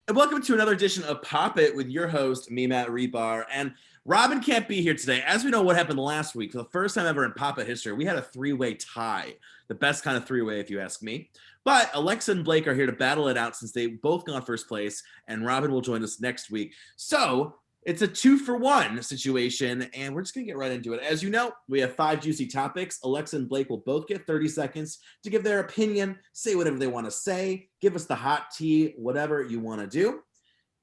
And welcome to another edition of Pop It with your host, me, Matt Rebar. And Robin can't be here today. As we know what happened last week, for the first time ever in Pop It history, we had a three-way tie. The best kind of three-way, if you ask me. But Alexa and Blake are here to battle it out since they both got first place, and Robin will join us next week. So it's a 2-for-1 situation, and we're just going to get right into it. As you know, we have 5 juicy topics. Alexa and Blake will both get 30 seconds to give their opinion, say whatever they want to say, give us the hot tea, whatever you want to do.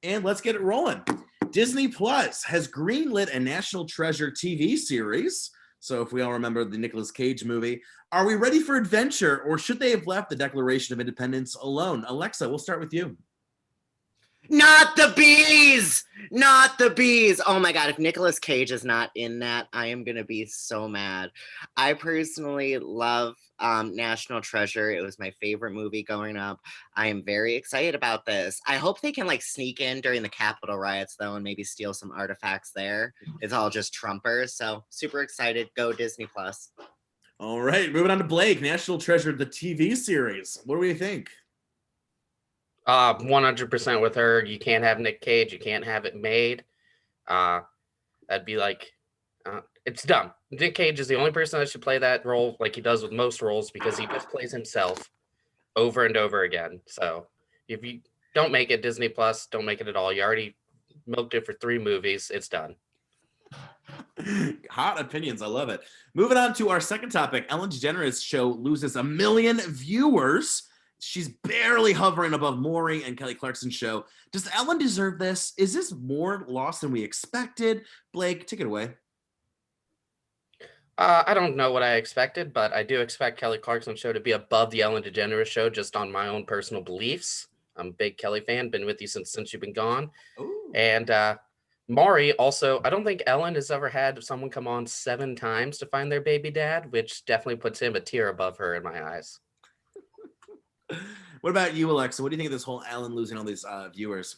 And let's get it rolling. Disney Plus has greenlit a National Treasure TV series. So if we all remember the Nicolas Cage movie, are we ready for adventure, or should they have left the Declaration of Independence alone? Alexa, we'll start with you. Not the bees! Not the bees! Oh my god, if Nicolas Cage is not in that, I am gonna be so mad. I personally love National Treasure. It was my favorite movie growing up. I am very excited about this. I hope they can sneak in during the Capitol riots though and maybe steal some artifacts there. It's all just Trumpers, so super excited. Go Disney Plus. All right, moving on to Blake. National Treasure, the TV series. What do we think? 100% with her. You can't have Nick Cage. You can't have it made. That'd be it's dumb. Nick Cage is the only person that should play that role like he does with most roles because he just plays himself over and over again. So if you don't make it Disney Plus, don't make it at all. You already milked it for 3 movies. It's done. Hot opinions. I love it. Moving on to our second topic. Ellen DeGeneres show loses 1 million viewers. She's barely hovering above Maury and Clarkson show. Does Ellen deserve this? Is this more loss than we expected? Blake, take it away. I don't know what I expected, but I do expect Kelly Clarkson's show to be above the Ellen DeGeneres show just on my own personal beliefs. I'm a big Kelly fan, been with you since you've been gone. Ooh. And Maury also, I don't think Ellen has ever had someone come on 7 times to find their baby dad, which definitely puts him a tier above her in my eyes. What about you, Alexa? What do you think of this whole Ellen losing all these viewers?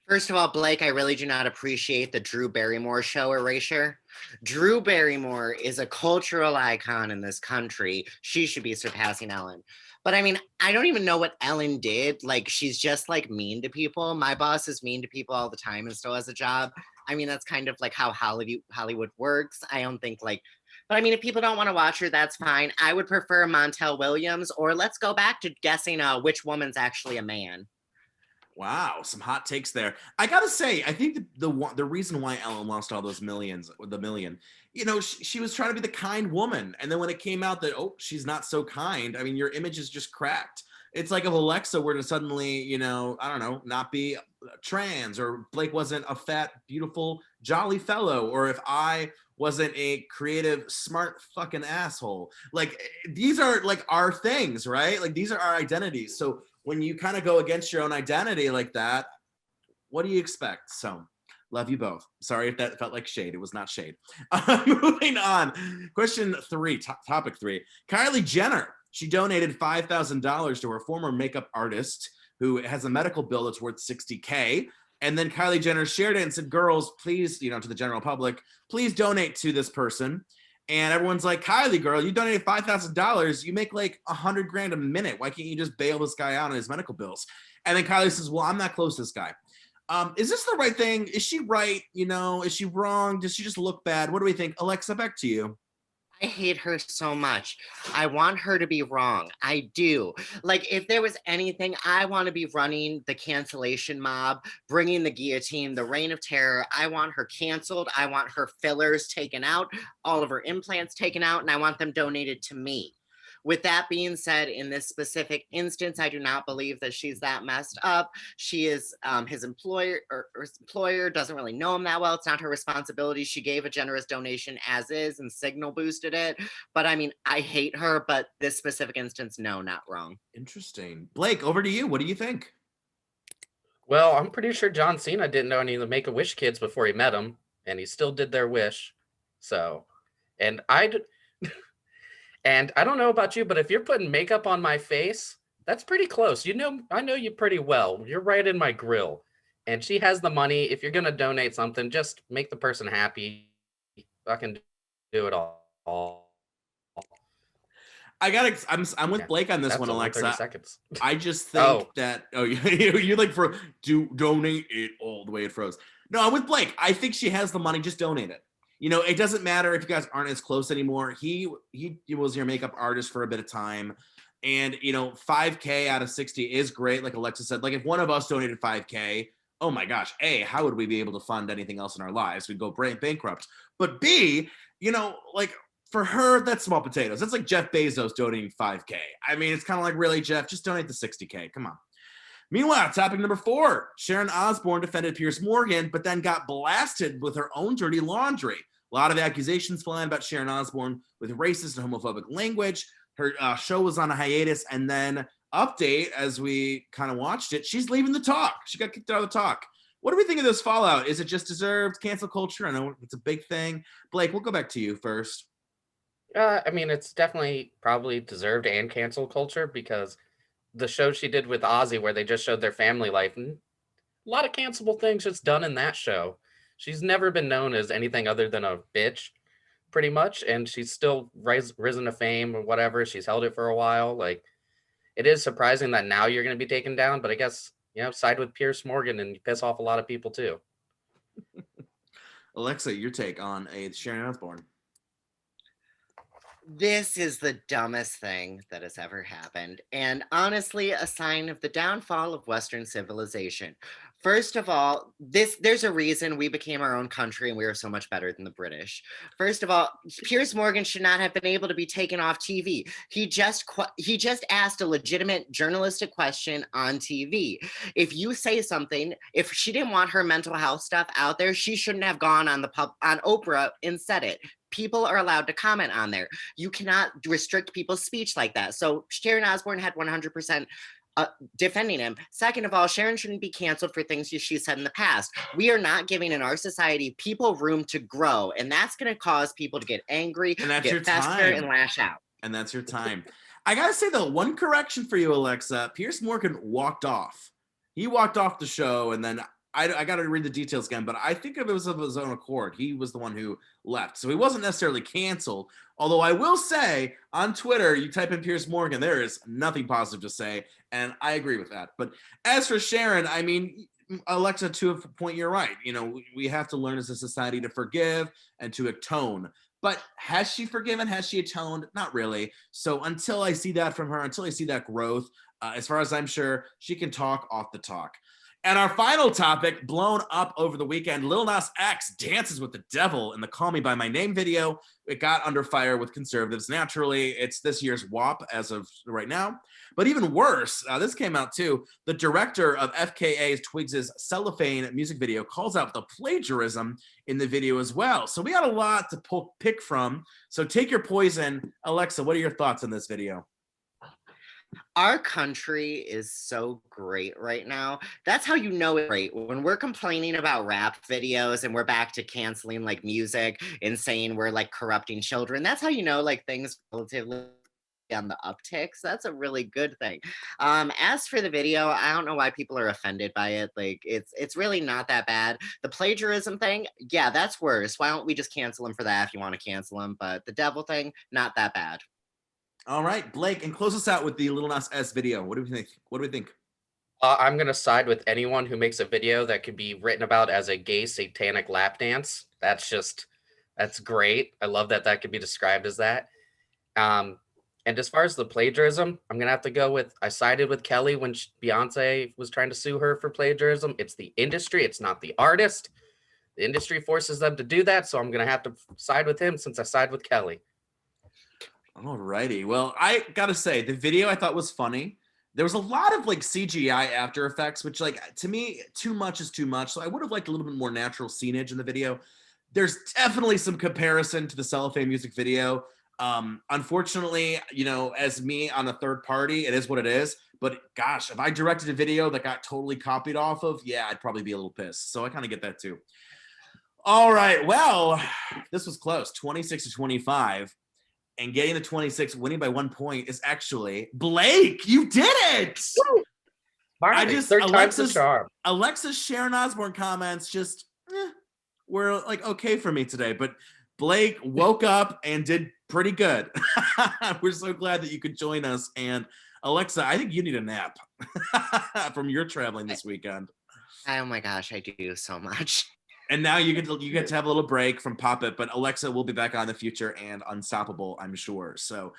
First of all, Blake, I really do not appreciate the Drew Barrymore show erasure. Drew Barrymore is a cultural icon in this country. She should be surpassing Ellen. But I mean, I don't even know what Ellen did. She's just mean to people. My boss is mean to people all the time and still has a job. I mean, that's kind of how Hollywood works. I don't think but I mean, if people don't want to watch her, that's fine. I would prefer Montel Williams, or let's go back to guessing which woman's actually a man. Wow, some hot takes there. I gotta say, I think the reason why Ellen lost all those millions, she was trying to be the kind woman, and then when it came out that she's not so kind, I mean, your image is just cracked. It's like if Alexa were to suddenly, I don't know, not be trans, or Blake wasn't a fat, beautiful, jolly fellow, or if I wasn't a creative, smart fucking asshole. These are our things, right? These are our identities. So when you kind of go against your own identity like that, what do you expect? So love you both. Sorry if that felt like shade. It was not shade. Moving on. Question 3, topic 3. Kylie Jenner. She donated $5,000 to her former makeup artist who has a medical bill that's worth $60K. And then Kylie Jenner shared it and said, girls, please, to the general public, please donate to this person. And everyone's like, Kylie, girl, you donated $5,000. You make $100,000 a minute. Why can't you just bail this guy out on his medical bills? And then Kylie says, well, I'm not close to this guy. Is this the right thing? Is she right? Is she wrong? Does she just look bad? What do we think? Alexa, back to you. I hate her so much. I want her to be wrong. I do. If there was anything, I want to be running the cancellation mob, bringing the guillotine, the reign of terror. I want her canceled. I want her fillers taken out, all of her implants taken out, and I want them donated to me. With that being said, in this specific instance, I do not believe that she's that messed up. She is his employer, or his employer doesn't really know him that well. It's not her responsibility. She gave a generous donation as is and signal boosted it. But I mean, I hate her, but this specific instance, no, not wrong. Interesting. Blake, over to you. What do you think? Well, I'm pretty sure John Cena didn't know any of the Make-A-Wish kids before he met them, and he still did their wish. So, and I don't know about you, but if you're putting makeup on my face, that's pretty close. I know you pretty well. You're right in my grill. And she has the money. If you're going to donate something, just make the person happy. I can do it all. I'm with Blake on this That's one, only 30 Alexa. seconds. I just think that you like donate it all the way it froze. No, I'm with Blake. I think she has the money. Just donate it. It doesn't matter if you guys aren't as close anymore. He was your makeup artist for a bit of time, and 5K out of 60 is great. Like Alexa said, like if one of us donated 5K, oh my gosh, A, how would we be able to fund anything else in our lives? We'd go bankrupt. But B, like for her, that's small potatoes. That's like Jeff Bezos donating 5K. I mean, it's kind of like, really, Jeff, just donate the 60K. Come on. Meanwhile, topic number 4, Sharon Osborne defended Piers Morgan, but then got blasted with her own dirty laundry. A lot of accusations flying about Sharon Osborne with racist and homophobic language. Her show was on a hiatus, and then update, as we kind of watched it, she's leaving the talk. She got kicked out of the talk. What do we think of this fallout? Is it just deserved? Cancel culture? I know it's a big thing. Blake, we'll go back to you first. I mean, it's definitely probably deserved and cancel culture, because the show she did with Ozzy, where they just showed their family life, and a lot of cancelable things just done in that show. She's never been known as anything other than a bitch, pretty much, and she's still risen to fame or whatever. She's held it for a while. Like, it is surprising that now you're going to be taken down, but I guess, side with Piers Morgan and you piss off a lot of people too. Alexa, your take on Sharon Osborne. This is the dumbest thing that has ever happened, and honestly, a sign of the downfall of Western civilization. First of all, there's a reason we became our own country and we are so much better than the British. First of all, Piers Morgan should not have been able to be taken off TV. He just asked a legitimate journalistic question on TV. If you say something, if she didn't want her mental health stuff out there, she shouldn't have gone on Oprah and said it. People are allowed to comment on there. You cannot restrict people's speech like that. So Sharon Osborne had 100% defending him. Second of all, Sharon shouldn't be canceled for things she said in the past. We are not giving in our society people room to grow, and that's going to cause people to get angry, and that's get your fester, time, and lash out. And that's your time. I gotta say though, one correction for you, Alexa. Piers Morgan walked off. He walked off the show, and then I got to read the details again, but I think it was of his own accord. He was the one who left. So he wasn't necessarily canceled. Although I will say, on Twitter, you type in Piers Morgan, there is nothing positive to say, and I agree with that. But as for Sharon, I mean, Alexa, to a point, you're right. We have to learn as a society to forgive and to atone. But has she forgiven? Has she atoned? Not really. So until I see that from her, until I see that growth, as far as I'm sure, she can talk off the talk. And our final topic, blown up over the weekend, Lil Nas X dances with the devil in the Call Me By My Name video. It got under fire with conservatives. Naturally, it's this year's WAP as of right now. But even worse, this came out too. The director of FKA Twigs' Cellaphane music video calls out the plagiarism in the video as well. So we got a lot to pick from. So take your poison. Alexa, what are your thoughts on this video? Our country is so great right now. That's how you know it's great. When we're complaining about rap videos and we're back to canceling like music and saying we're like corrupting children, that's how you know like things relatively on the upticks. That's a really good thing. As for the video, I don't know why people are offended by it. Like it's really not that bad. The plagiarism thing, yeah, that's worse. Why don't we just cancel him for that if you want to cancel him? But the devil thing, not that bad. All right, Blake, and close us out with the Lil Nas X video. What do we think? What do we think? I'm going to side with anyone who makes a video that could be written about as a gay satanic lap dance. That's great. I love that could be described as that. And as far as the plagiarism, I'm going to have to go with, I sided with Kelly when Beyonce was trying to sue her for plagiarism. It's the industry. It's not the artist. The industry forces them to do that. So I'm going to have to side with him since I side with Kelly. All righty. Well, I got to say, the video I thought was funny. There was a lot of like CGI after effects, which like to me, too much is too much. So I would have liked a little bit more natural scenage in the video. There's definitely some comparison to the Cellaphane music video. Unfortunately, as me on a third party, it is what it is. But gosh, if I directed a video that got totally copied off of, yeah, I'd probably be a little pissed. So I kind of get that too. All right. Well, this was close, 26-25. And getting the 26, winning by 1 point is actually Blake. You did it! Third time's the charm. Alexa's Sharon Osborne comments just were like okay for me today. But Blake woke up and did Pretty good. We're so glad that you could join us. And Alexa, I think you need a nap from your traveling this weekend. Oh my gosh, I do so much. And now you get to have a little break from Pop It, but Alexa will be back on in the future and unstoppable, I'm sure. So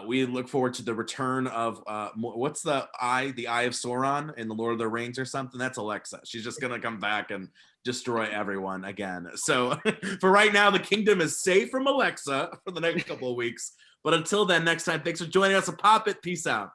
we look forward to the return of what's the eye of Sauron in the Lord of the Rings or something? That's Alexa. She's just gonna come back and destroy everyone again. So for right now, the kingdom is safe from Alexa for the next couple of weeks. But until then, next time, thanks for joining us on Pop It. Peace out.